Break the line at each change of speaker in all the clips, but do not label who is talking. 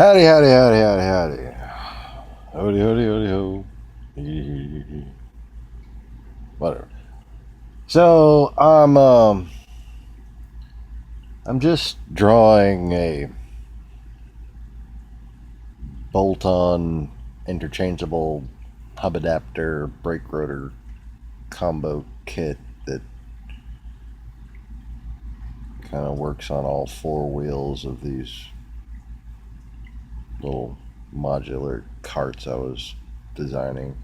Howdy, howdy, howdy, howdy, howdy. Howdy, howdy, howdy, ho. Whatever. So, I'm just drawing a bolt-on interchangeable hub adapter brake rotor combo kit that kind of works on all four wheels of these little modular carts I was designing,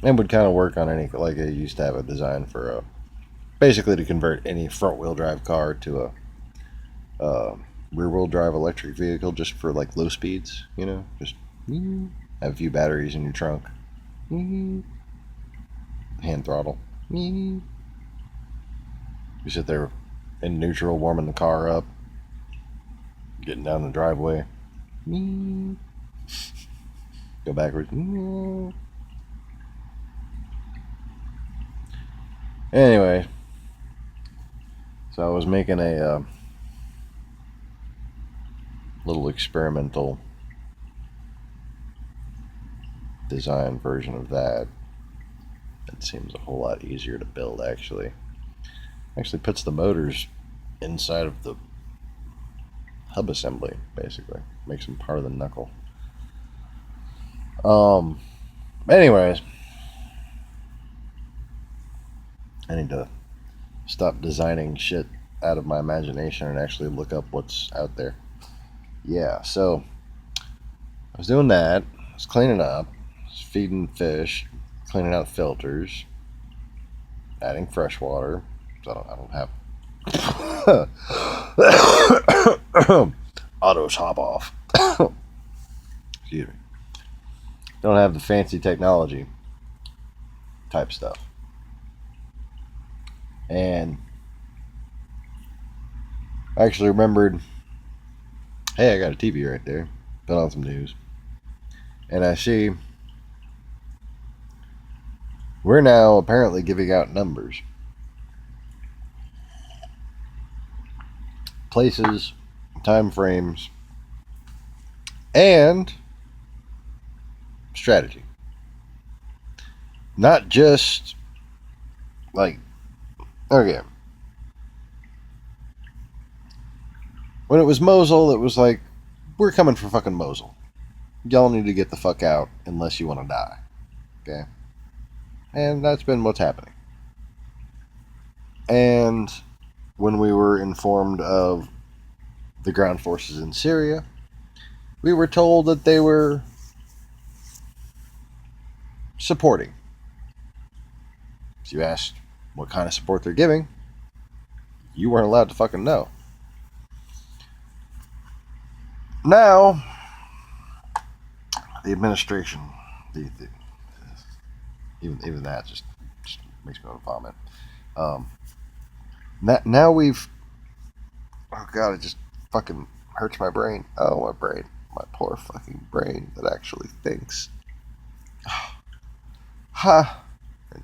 and would kind of work on any, like I used to have a design for a, basically to convert any front wheel drive car to a rear wheel drive electric vehicle, just for like low speeds, just have a few batteries in your trunk, hand throttle, you sit there in neutral warming the car up, getting down the driveway, go backwards. Anyway, so I was making a little experimental design version of that. It seems a whole lot easier to build, actually. Actually puts the motors inside of the hub assembly, basically. Makes them part of the knuckle. Anyways, I need to stop designing shit out of my imagination and actually look up what's out there. Yeah, so I was doing that. I was cleaning up, feeding fish, cleaning out filters, adding fresh water. So I don't have autos hop off. Excuse me. Don't have the fancy technology type stuff. And I actually remembered, hey, I got a TV right there. Put on some news. And I see we're now apparently giving out numbers, places, time frames, and strategy. Not just like, okay, when it was Mosul, it was like, we're coming for fucking Mosul. Y'all need to get the fuck out unless you want to die. Okay? And that's been what's happening. And when we were informed of the ground forces in Syria, we were told that they were supporting. So you asked what kind of support they're giving, you weren't allowed to fucking know. Now, the administration, even that just makes me want to vomit. Now we've, oh god, it just fucking hurts my brain. Oh, my brain, my poor fucking brain that actually thinks. Ha! I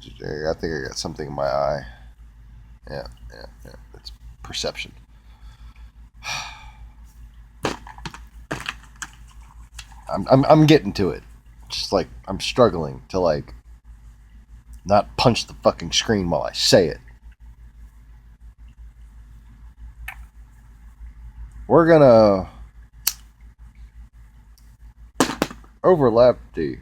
think I got something in my eye. Yeah. It's perception. I'm getting to it. Just like I'm struggling to like not punch the fucking screen while I say it. We're gonna overlap the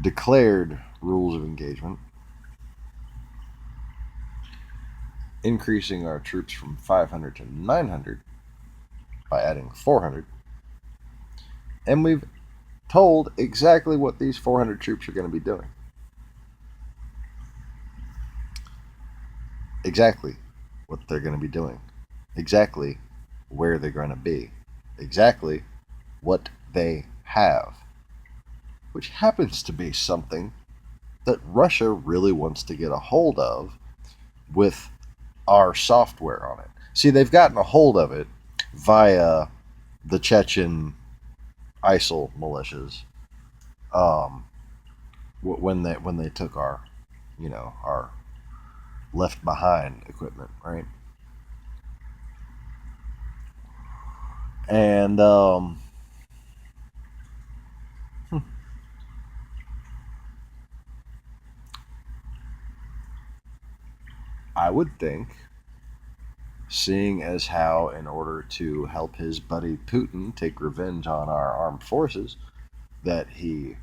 declared rules of engagement, increasing our troops from 500 to 900 by adding 400, and we've told exactly what these 400 troops are going to be doing. Exactly what they're going to be doing. Exactly where they're going to be. Exactly what they have. Which happens to be something that Russia really wants to get a hold of with our software on it. See, they've gotten a hold of it via the Chechen ISIL militias, when they took our left behind equipment, right? And I would think, seeing as how, in order to help his buddy Putin take revenge on our armed forces, that he,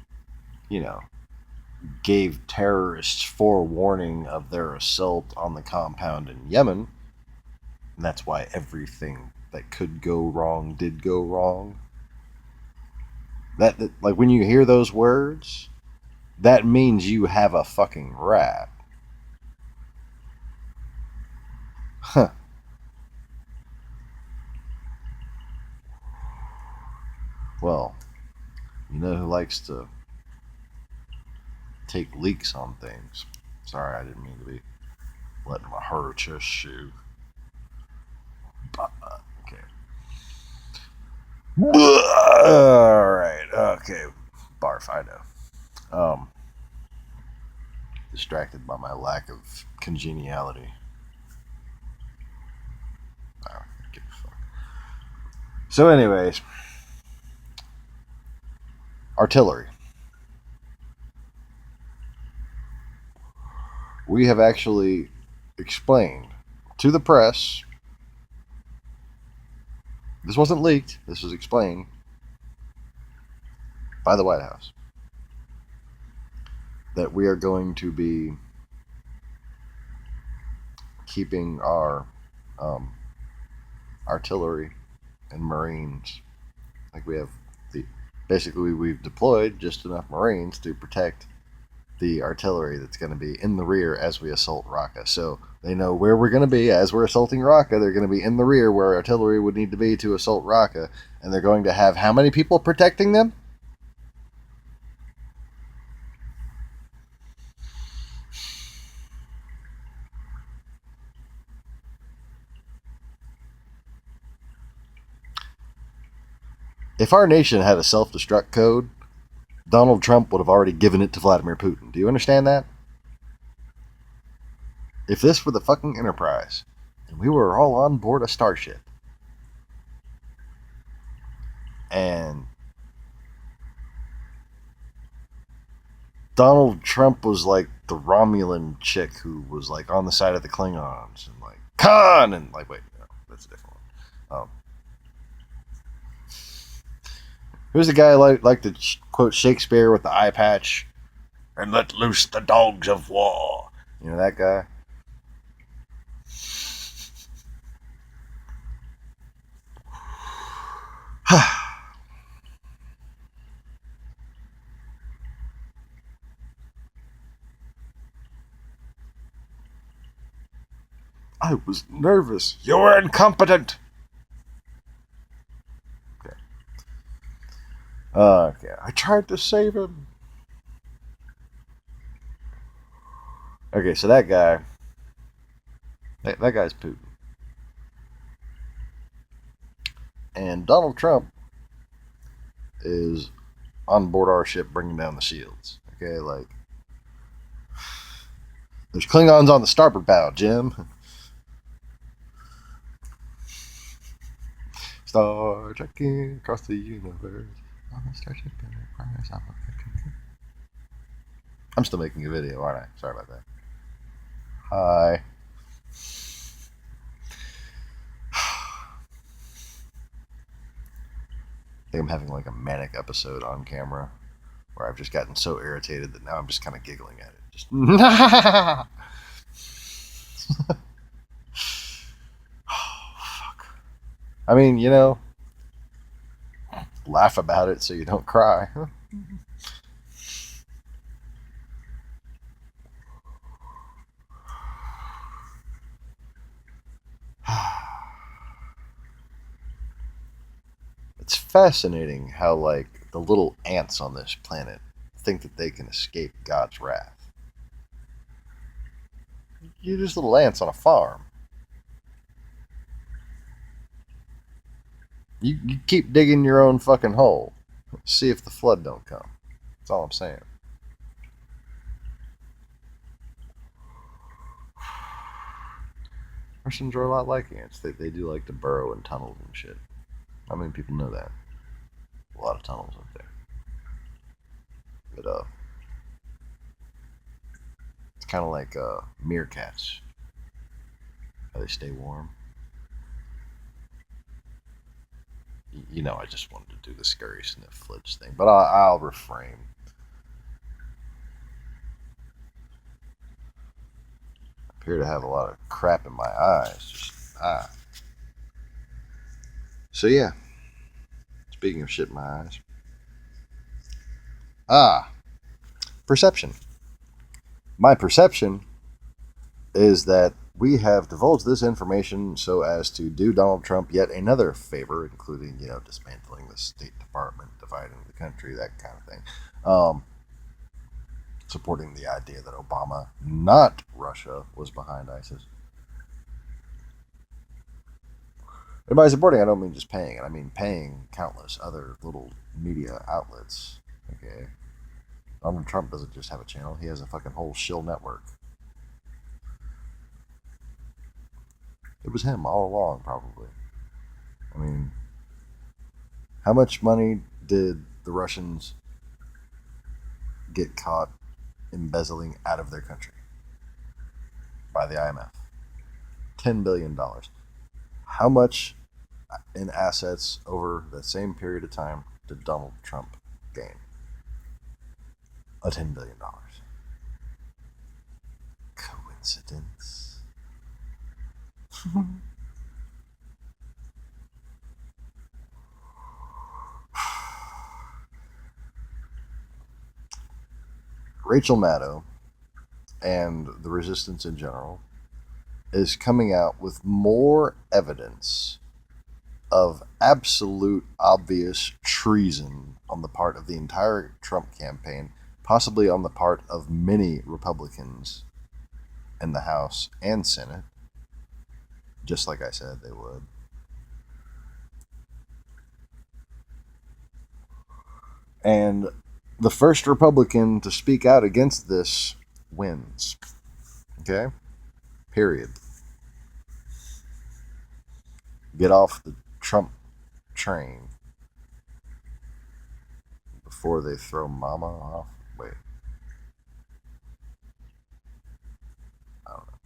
you know, gave terrorists forewarning of their assault on the compound in Yemen, and that's why everything that could go wrong did go wrong. That like when you hear those words, that means you have a fucking rat. Huh. Well, you know who likes to take leaks on things? Sorry, I didn't mean to be letting my heart chest shoot. Okay. All right. Okay. Barf. I know. Distracted by my lack of congeniality. I don't give a fuck. So, anyways, artillery. We have actually explained to the press. This wasn't leaked. This was explained by the White House that we are going to be keeping our artillery and Marines. Like we have the basically we've deployed just enough Marines to protect the artillery that's going to be in the rear as we assault Raqqa. So they know where we're going to be as we're assaulting Raqqa. They're going to be in the rear where artillery would need to be to assault Raqqa, and they're going to have how many people protecting them? If our nation had a self-destruct code, Donald Trump would have already given it to Vladimir Putin. Do you understand that? If this were the fucking Enterprise, and we were all on board a starship, and Donald Trump was like the Romulan chick who was like on the side of the Klingons, and like, Khan! And like, wait, no, that's a different one. Who's the guy like to quote Shakespeare with the eye patch? And let loose the dogs of war. You know that guy? I was nervous. You're incompetent. Okay. Okay. I tried to save him. Okay, so that guy, that guy's Putin, and Donald Trump is on board our ship, bringing down the shields. Okay, like there's Klingons on the starboard bow, Jim. Star trekking across the universe on the starship Enterprise. I'm still making a video, aren't I? Sorry about that. Hi. I think I'm having like a manic episode on camera where I've just gotten so irritated that now I'm just kind of giggling at it. Just oh, fuck. I mean, you know, laugh about it so you don't cry. It's fascinating how, like, the little ants on this planet think that they can escape God's wrath. You're just little ants on a farm. You keep digging your own fucking hole. See if the flood don't come. That's all I'm saying. Russians are a lot like ants. They do like to burrow in tunnels and shit. How many people know that? A lot of tunnels up there. But it's kind of like meerkats. How they stay warm. You know, I just wanted to do the scary sniff flitch thing, but I'll refrain. I appear to have a lot of crap in my eyes. So yeah. Speaking of shit in my eyes. Perception. My perception is that we have divulged this information so as to do Donald Trump yet another favor, including, dismantling the State Department, dividing the country, that kind of thing. Supporting the idea that Obama, not Russia, was behind ISIS. And by supporting, I don't mean just paying it. I mean paying countless other little media outlets. Okay? Donald Trump doesn't just have a channel. He has a fucking whole shill network. It was him all along, probably. I mean, how much money did the Russians get caught embezzling out of their country by the IMF? $10 billion. How much in assets over that same period of time did Donald Trump gain? A $10 billion. Coincidence? Rachel Maddow and the resistance in general is coming out with more evidence of absolute obvious treason on the part of the entire Trump campaign, possibly on the part of many Republicans in the House and Senate, just like I said they would. And the first Republican to speak out against this wins. Okay? Period. Get off the Trump train before they throw mama off. Wait. I don't know.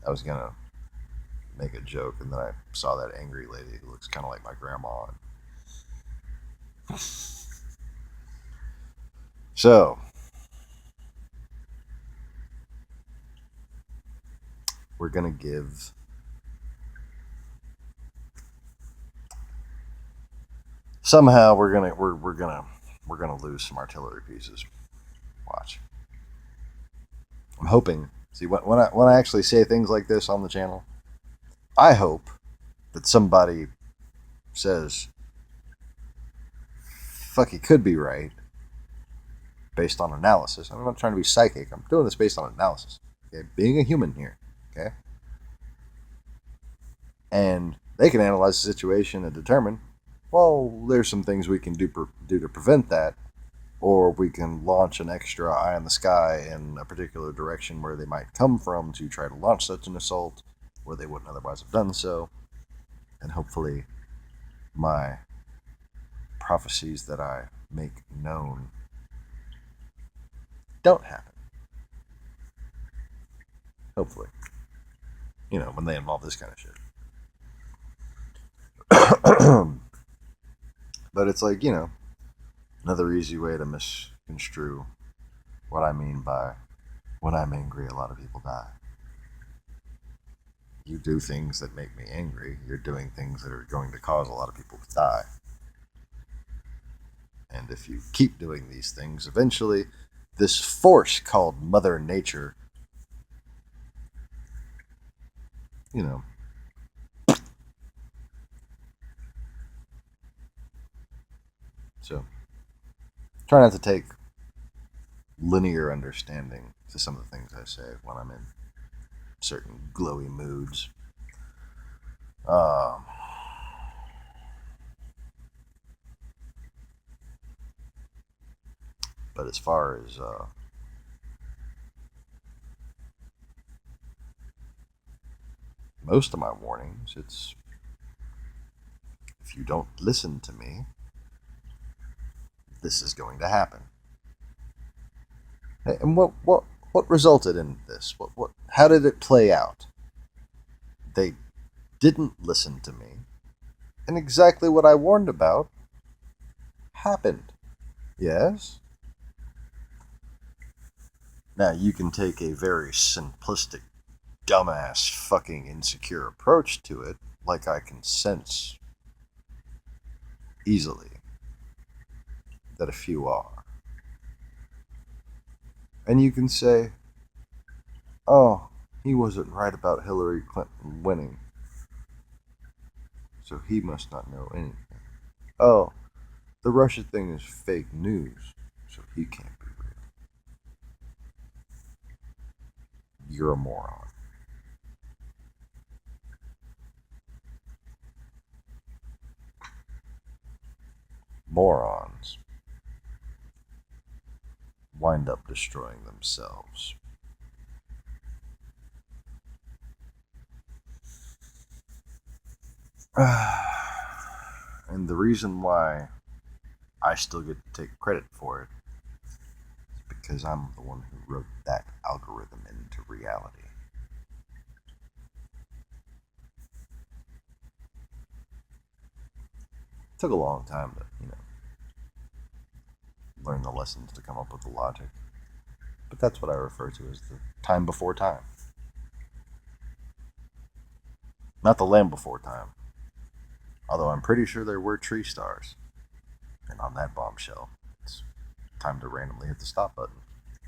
I was going to make a joke, and then I saw that angry lady who looks kind of like my grandma. So, we're going to give somehow we're going to lose some artillery pieces. Watch. I'm hoping. See, when I actually say things like this on the channel, I hope that somebody says, fuck, he could be right, based on analysis. I'm not trying to be psychic. I'm doing this based on analysis. Okay? Being a human here. Okay? And they can analyze the situation and determine, well, there's some things we can do to prevent that, or we can launch an extra eye in the sky in a particular direction where they might come from to try to launch such an assault, where they wouldn't otherwise have done so. And hopefully my prophecies that I make known don't happen. Hopefully. When they involve this kind of shit. But it's like, another easy way to misconstrue what I mean by when I'm angry, a lot of people die. You do things that make me angry, you're doing things that are going to cause a lot of people to die. And if you keep doing these things, eventually this force called Mother Nature, So, try not to take linear understanding to some of the things I say when I'm in certain glowy moods. But as far as most of my warnings, it's if you don't listen to me, this is going to happen. And what resulted in this? How did it play out? They didn't listen to me, and exactly what I warned about happened. Yes? Now, you can take a very simplistic, dumbass, fucking insecure approach to it, like I can sense easily that a few are. And you can say, oh, he wasn't right about Hillary Clinton winning, so he must not know anything. Oh, the Russia thing is fake news, so he can't be real. You're a moron. Morons wind up destroying themselves. And the reason why I still get to take credit for it is because I'm the one who wrote that algorithm into reality. It took a long time to, learn the lessons to come up with the logic. But that's what I refer to as the time before time. Not the land before time. Although I'm pretty sure there were tree stars. And on that bombshell, it's time to randomly hit the stop button.